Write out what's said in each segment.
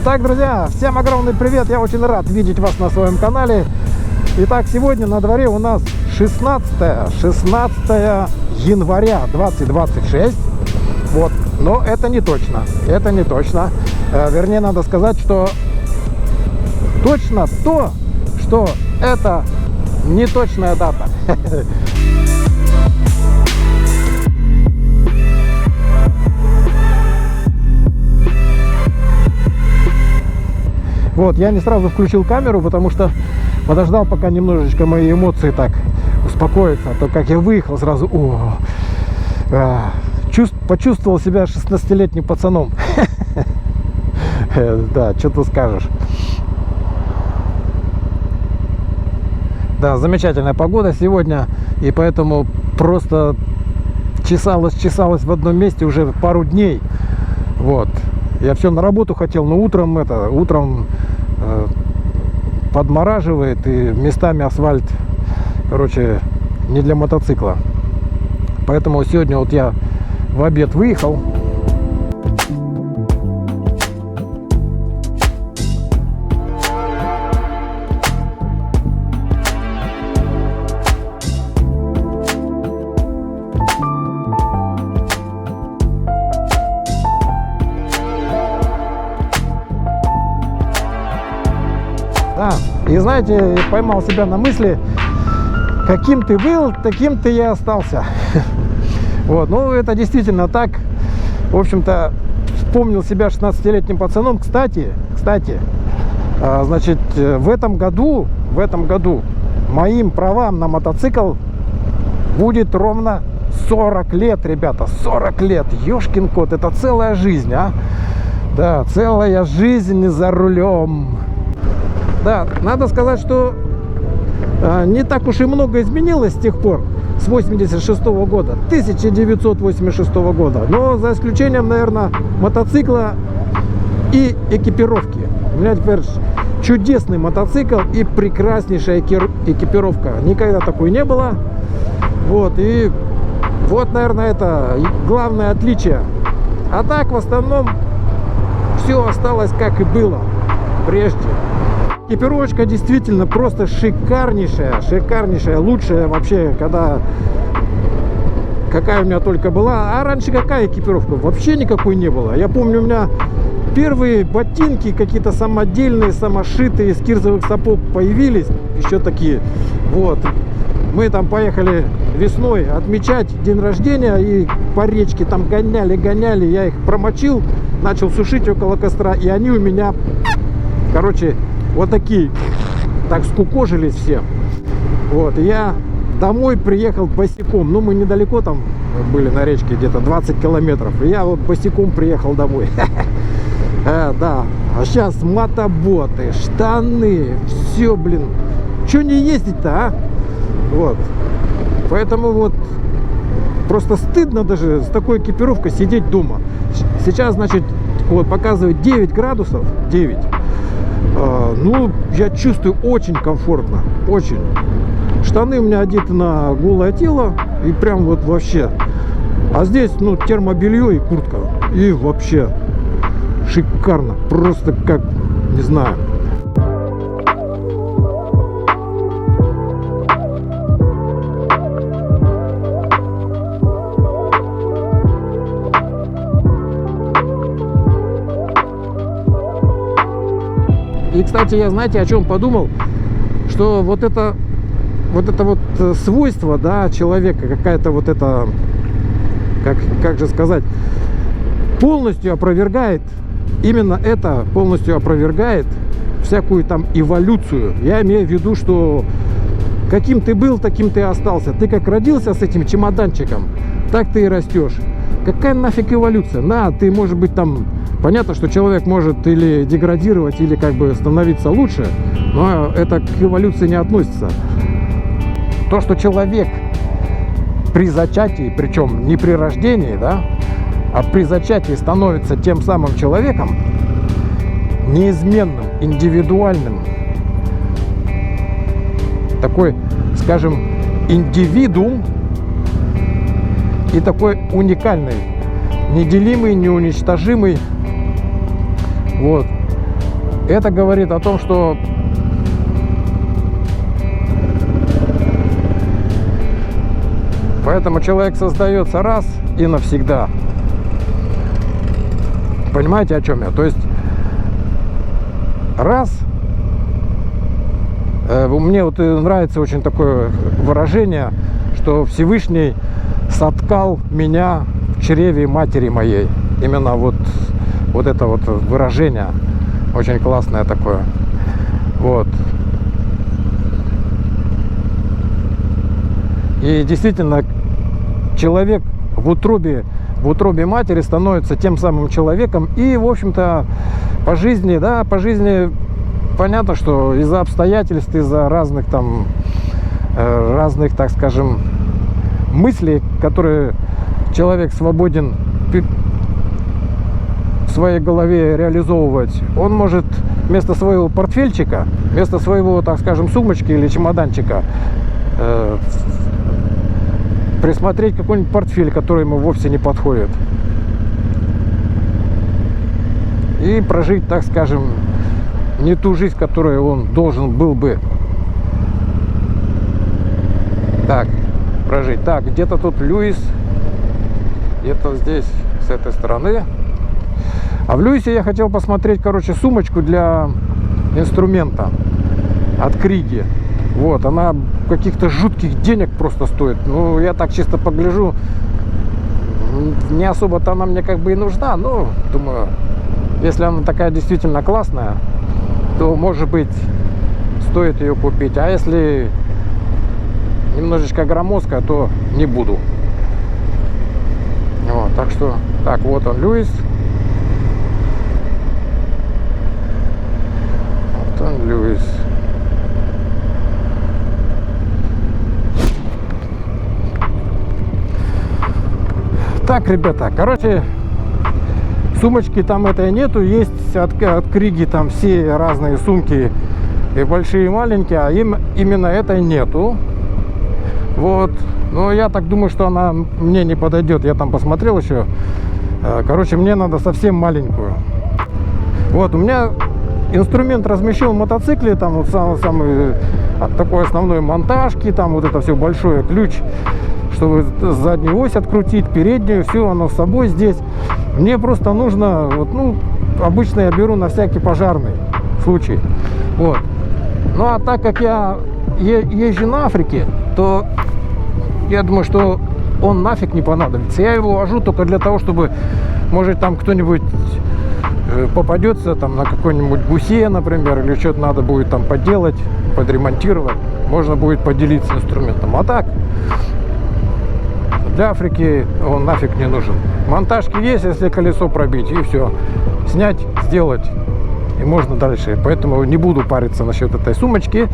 Итак, друзья, всем огромный привет! Я очень рад видеть вас на своем канале. Итак, сегодня на дворе у нас 16 января 2026. Вот, но это не точно. Это не точно. Вернее, надо сказать, что точно то, что это не точная дата. Вот, я не сразу включил камеру, потому что подождал, пока немножечко мои эмоции так успокоятся. А то как я выехал сразу, почувствовал себя 16-летним пацаном. Да, что ты скажешь. Да, замечательная погода сегодня, и поэтому просто чесалось в одном месте уже пару дней. Вот. Я все на работу хотел, но утром подмораживает, и местами асфальт, короче, не для мотоцикла. Поэтому сегодня вот я в обед выехал. Да, и знаете, поймал себя на мысли, каким ты был, таким ты и остался. Вот, ну это действительно так. В общем-то, вспомнил себя 16-летним пацаном. Кстати, значит, в этом году моим правам на мотоцикл будет ровно 40 лет, ребята, 40 лет. Ёшкин кот, это целая жизнь, а? Да, целая жизнь за рулем. Да, надо сказать, что не так уж и много изменилось с тех пор, с 1986 года. Но за исключением, наверное, мотоцикла и экипировки. У меня теперь чудесный мотоцикл и прекраснейшая экипировка. Никогда такой не было. Вот, и вот, наверное, это главное отличие. А так, в основном, все осталось как и было прежде. Экипировочка действительно просто шикарнейшая, лучшая вообще, какая у меня только была. А раньше какая экипировка? Вообще никакой не было. Я помню, у меня первые ботинки какие-то самодельные, самошитые, из кирзовых сапог появились, еще такие. Вот. Мы там поехали весной отмечать день рождения, и по речке там гоняли. Я их промочил, начал сушить около костра, и они у меня, короче, вот такие, так скукожились все. Вот, и я домой приехал босиком. Ну, мы недалеко там были на речке, где-то 20 километров. И я вот босиком приехал домой. Да, а сейчас мотоботы, штаны, все, блин. Че не ездить-то, а? Вот. Поэтому вот просто стыдно даже с такой экипировкой сидеть дома. Сейчас, значит, вот показывает 9 градусов, 9. Ну, я чувствую очень комфортно, очень. Штаны у меня одеты на голое тело, и прям вот вообще. А здесь, ну, термобелье и куртка, и вообще шикарно, просто как, не знаю. И, кстати, я, знаете, о чем подумал? Что вот это свойство, да, человека, какая-то вот это, как же сказать, полностью опровергает, именно это полностью опровергает всякую там эволюцию. Я имею в виду, что каким ты был, таким ты и остался. Ты как родился с этим чемоданчиком, так ты и растешь. Какая нафиг эволюция? Ты, может быть, там... Понятно, что человек может или деградировать, или как бы становиться лучше, но это к эволюции не относится. То, что человек при зачатии, причем не при рождении, да, а при зачатии становится тем самым человеком, неизменным, индивидуальным, такой, скажем, индивидуум и такой уникальный, неделимый, неуничтожимый. Вот. Это говорит о том, что поэтому человек создается раз и навсегда. Понимаете, о чем я? То есть раз, мне вот нравится очень такое выражение, что Всевышний соткал меня в чреве матери моей. Именно вот это вот выражение очень классное такое. Вот. И действительно, человек в утробе матери становится тем самым человеком. И, в общем-то, по жизни, понятно, что из-за обстоятельств, из-за разных, так скажем, мыслей, которые человек свободен в своей голове реализовывать, он может вместо своего портфельчика, вместо своего, так скажем, сумочки или чемоданчика присмотреть какой-нибудь портфель, который ему вовсе не подходит, и прожить, так скажем, не ту жизнь, которую он должен был бы прожить. Так, где-то тут Льюис, где-то здесь, с этой стороны. А в Льюисе я хотел посмотреть, сумочку для инструмента от Криги. Вот, она каких-то жутких денег просто стоит. Ну, я так чисто погляжу, не особо-то она мне как бы и нужна, но, думаю, если она такая действительно классная, то, может быть, стоит ее купить. А если немножечко громоздкая, то не буду. Вот, так что, так, вот он, Льюис. Вот он, Льюис. Так, ребята, сумочки там этой нету, есть от Криги там все разные сумки, и большие, и маленькие, а именно этой нету. Вот, но я так думаю, что она мне не подойдет. Я там посмотрел еще. Мне надо совсем маленькую. Вот, у меня инструмент размещен в мотоцикле, там вот самый такой основной монтажки, там вот это все большое, ключ, чтобы заднюю ось открутить, переднюю, все оно с собой здесь. Мне просто нужно, обычно я беру на всякий пожарный случай. Вот. Ну а так как я езжу на Африке, то я думаю, что он нафиг не понадобится. Я его вожу только для того, чтобы, может, там кто-нибудь попадется там на какой-нибудь гусе, например, или что-то надо будет там поделать, подремонтировать, можно будет поделиться инструментом. А так, для Африки он нафиг не нужен. Монтажки есть, если колесо пробить, и все. Снять, сделать, и можно дальше. Поэтому не буду париться насчет этой сумочки.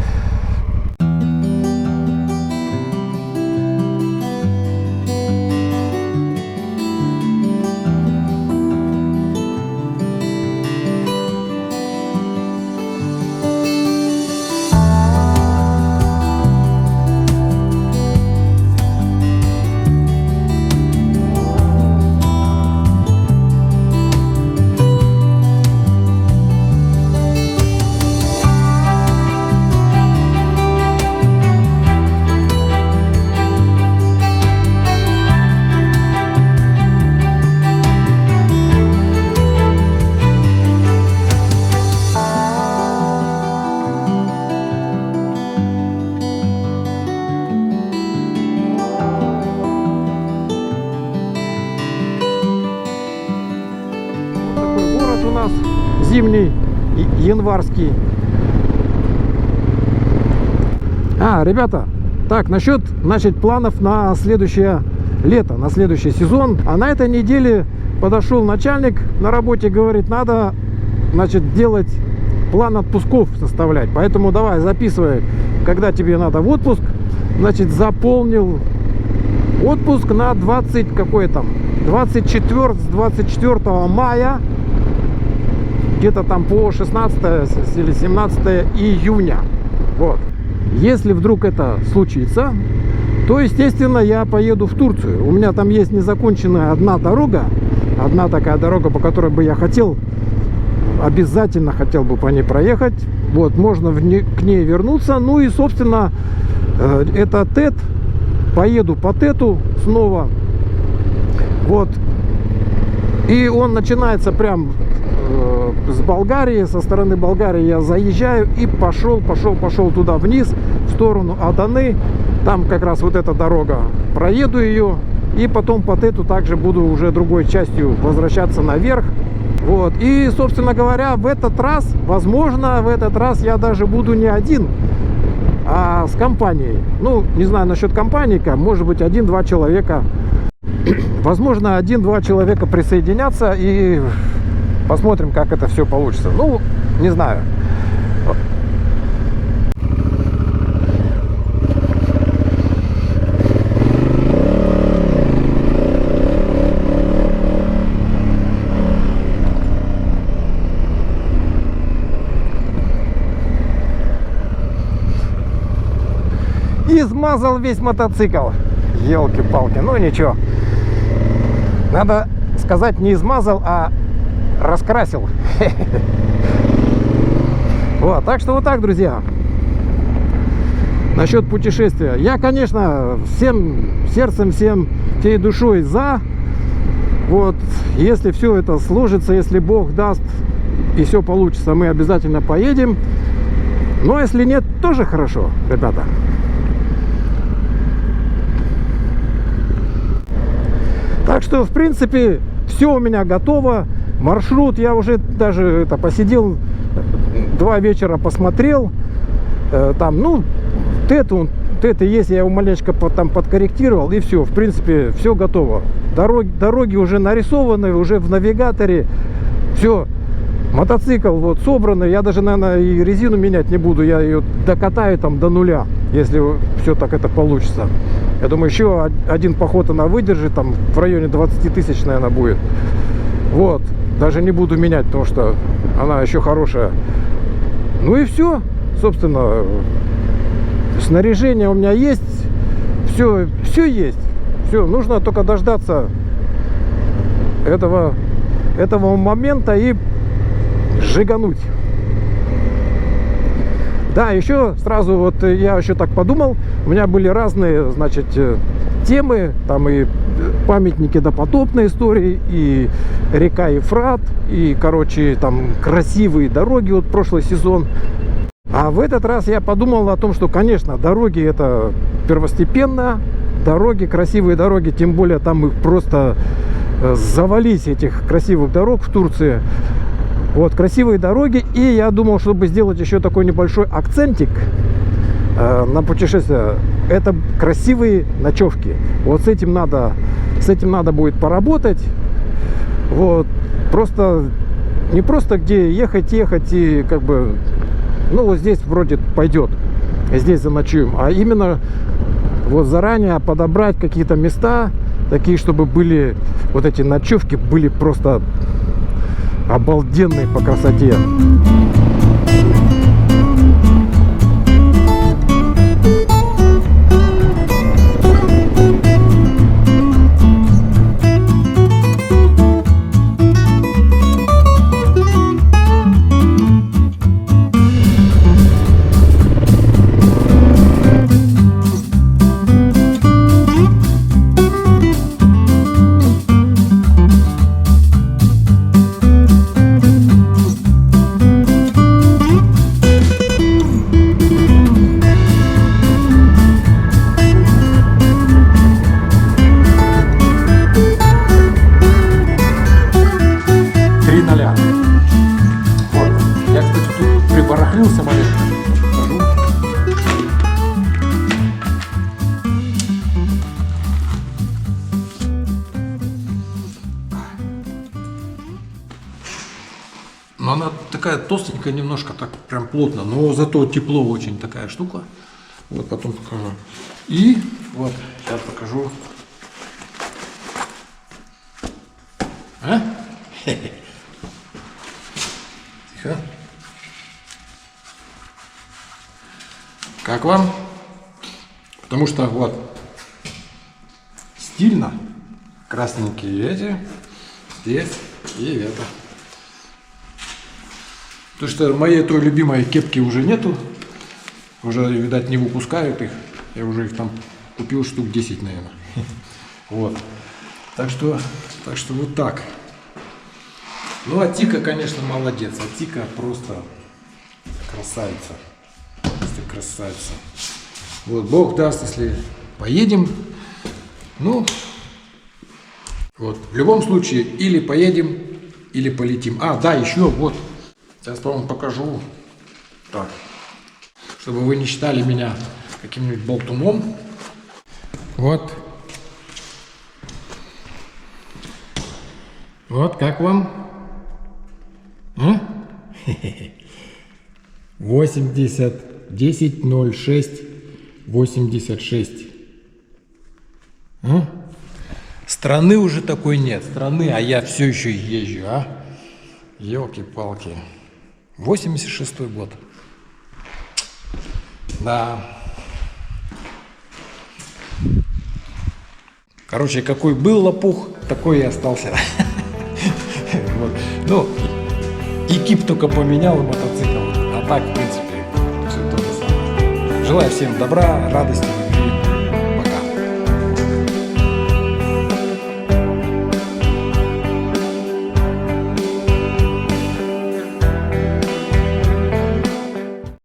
Зимний, январский. Ребята, так, насчет, планов на следующее лето, на следующий сезон. А на этой неделе подошел начальник на работе, говорит, надо, делать план отпусков составлять. Поэтому давай, записывай, когда тебе надо в отпуск. Заполнил отпуск на 24 мая. Где-то там по 16 или 17 июня. Вот. Если вдруг это случится, то, естественно, я поеду в Турцию. У меня там есть незаконченная одна такая дорога, по которой бы я хотел обязательно хотел бы по ней проехать. Вот, можно к ней вернуться. Ну и, собственно, это ТЭТ. Поеду по ТЭТу снова. Вот. И он начинается прям с Болгарии. Со стороны Болгарии я заезжаю и пошел туда вниз, в сторону Аданы. Там как раз вот эта дорога. Проеду ее. И потом по ТЭТу также буду уже другой частью возвращаться наверх. Вот. И, собственно говоря, в этот раз, возможно, в этот раз я даже буду не один, а с компанией. Ну, не знаю насчет компании, может быть, 1-2 человека. Возможно, 1-2 человека присоединятся, и посмотрим, как это все получится. Ну, не знаю. Измазал весь мотоцикл. Елки-палки. Ну ничего. Надо сказать, не измазал, а раскрасил. Вот. Так что вот так, друзья. Насчет путешествия. Я, конечно, всем сердцем, всей душой за. Вот. Если все это сложится, если Бог даст и все получится, мы обязательно поедем. Но если нет, тоже хорошо, ребята. Так что, в принципе, все у меня готово. Маршрут я уже даже посидел 2 вечера, посмотрел. Там, ну, ТЭТ есть, я его маленько там подкорректировал, и все. В принципе, все готово. Дороги уже нарисованы, уже в навигаторе. Все. Мотоцикл вот собранный. Я даже, наверное, и резину менять не буду. Я ее докатаю там до нуля, если все так это получится. Я думаю, еще один поход она выдержит, там в районе 20 тысяч, наверное, будет. Вот. Даже не буду менять, потому что она еще хорошая. Ну и все. Собственно, снаряжение у меня есть. Все есть. Все. Нужно только дождаться этого момента и жигануть. Да, еще сразу вот я еще так подумал, у меня были разные, значит, темы, там и памятники допотопной истории, и река Ефрат, и, короче, там красивые дороги, вот прошлый сезон. А в этот раз я подумал о том, что, конечно, дороги это первостепенно, дороги, красивые дороги, тем более там их просто завались, этих красивых дорог в Турции. Вот, красивые дороги. И я думал, чтобы сделать еще такой небольшой акцентик на путешествие, это красивые ночевки. Вот с этим надо будет поработать. Вот, просто не просто где ехать и как бы, ну вот здесь вроде пойдет, здесь заночуем, а именно вот заранее подобрать какие-то места такие, чтобы были вот эти ночевки были просто обалденные по красоте. Но она такая толстенькая немножко, так прям плотно, но зато тепло очень такая штука. Вот потом покажу. И вот, сейчас покажу. А? Тихо. Как вам? Потому что вот стильно. Красненькие эти, здесь и это. Потому что моей той любимой кепки уже нету. Уже, видать, не выпускают их. Я уже их там купил штук 10, наверное. Вот. Так что вот так. Ну, а Тика, конечно, молодец. А Тика просто красавица. Просто красавица. Вот, Бог даст, если поедем. Ну, вот. В любом случае, или поедем, или полетим. А, да, еще вот. Сейчас вам покажу. Так. Чтобы вы не считали меня каким-нибудь болтуном. Вот. Вот, как вам? А? 80, 10, 06, 86. А? Страны уже такой нет. Страны, а я все еще езжу, а? Елки-палки. 86-й год. Да. Короче, какой был лопух, такой и остался. Вот. Ну, и кип только поменял, и мотоцикл. А так, в принципе, все то же самое. Желаю всем добра, радости.